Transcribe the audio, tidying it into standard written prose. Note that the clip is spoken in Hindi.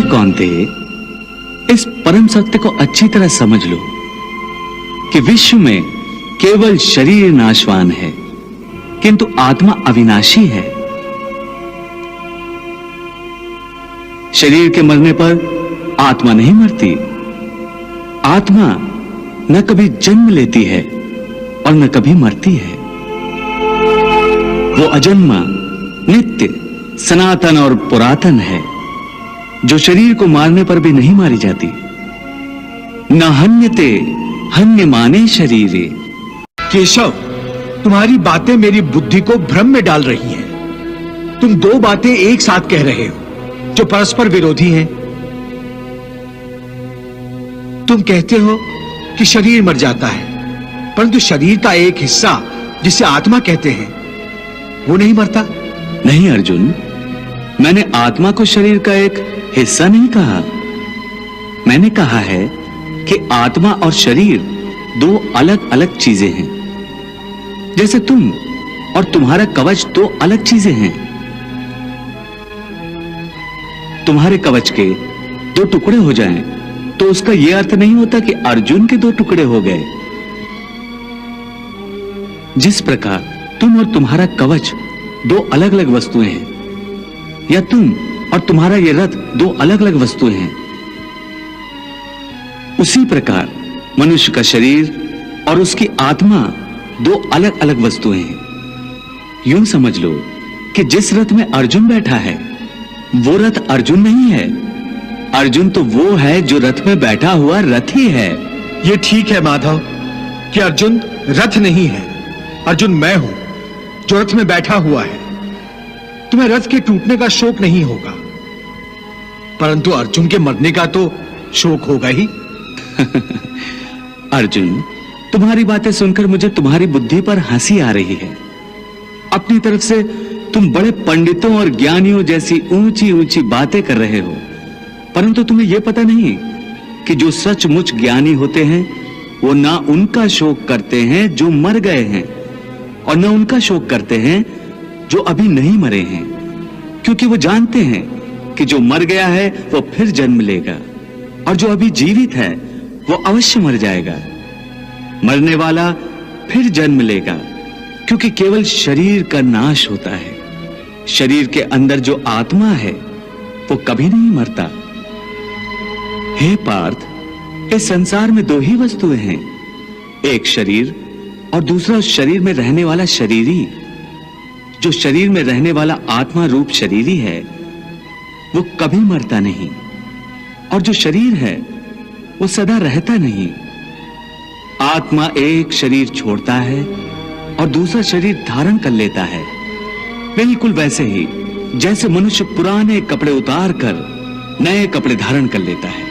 हे कौन्ते, इस परम सत्य को अच्छी तरह समझ लो कि विश्व में केवल शरीर नाशवान है, किंतु आत्मा अविनाशी है। शरीर के मरने पर आत्मा नहीं मरती। आत्मा न कभी जन्म लेती है और न कभी मरती है। वो अजन्मा, नित्य, सनातन और पुरातन है, जो शरीर को मारने पर भी नहीं मारी जाती। न हन्यते हन्यमाने शरीरे। केशव, तुम्हारी बातें मेरी बुद्धि को भ्रम में डाल रही हैं। तुम दो बातें एक साथ कह रहे हो जो परस्पर विरोधी हैं। तुम कहते हो कि शरीर मर जाता है, परंतु शरीर का एक हिस्सा जिसे आत्मा कहते हैं वो नहीं मरता। नहीं अर्जुन, मैंने आत्मा को शरीर का एक हिस्सा नहीं कहा। मैंने कहा है कि आत्मा और शरीर दो अलग अलग चीजें हैं। जैसे तुम और तुम्हारा कवच दो अलग चीजें हैं। तुम्हारे कवच के दो टुकड़े हो जाएं, तो उसका यह अर्थ नहीं होता कि अर्जुन के दो टुकड़े हो गए। जिस प्रकार तुम और तुम्हारा कवच दो अलग अलग वस्तुएं हैं, या तुम और तुम्हारा यह रथ दो अलग अलग वस्तुएं हैं, उसी प्रकार मनुष्य का शरीर और उसकी आत्मा दो अलग अलग वस्तुएं हैं। यूं समझ लो कि जिस रथ में अर्जुन बैठा है वो रथ अर्जुन नहीं है। अर्जुन तो वो है जो रथ में बैठा हुआ रथी है। यह ठीक है माधव कि अर्जुन रथ नहीं है। अर्जुन मैं हूं जो रथ में बैठा हुआ है। तुम्हें रथ के टूटने का शोक नहीं होगा, परंतु अर्जुन के मरने का तो शोक होगा ही। अर्जुन, तुम्हारी बातें सुनकर मुझे तुम्हारी बुद्धि पर हंसी आ रही है। अपनी तरफ से तुम बड़े पंडितों और ज्ञानियों जैसी ऊंची ऊंची बातें कर रहे हो, परंतु तुम्हें यह पता नहीं कि जो सचमुच ज्ञानी होते हैं वो ना उनका शोक करते हैं जो मर गए हैं, और न उनका शोक करते हैं जो अभी नहीं मरे हैं, क्योंकि वो जानते हैं कि जो मर गया है वो फिर जन्म लेगा, और जो अभी जीवित है वो अवश्य मर जाएगा। मरने वाला फिर जन्म लेगा, क्योंकि केवल शरीर का नाश होता है। शरीर के अंदर जो आत्मा है वो कभी नहीं मरता। हे पार्थ, इस संसार में दो ही वस्तुएं हैं, एक शरीर और दूसरा उस शरीर में रहने वाला शरीरी। जो शरीर में रहने वाला आत्मा रूप शरीरी है वो कभी मरता नहीं, और जो शरीर है वो सदा रहता नहीं। आत्मा एक शरीर छोड़ता है और दूसरा शरीर धारण कर लेता है, बिल्कुल वैसे ही जैसे मनुष्य पुराने कपड़े उतार कर नए कपड़े धारण कर लेता है।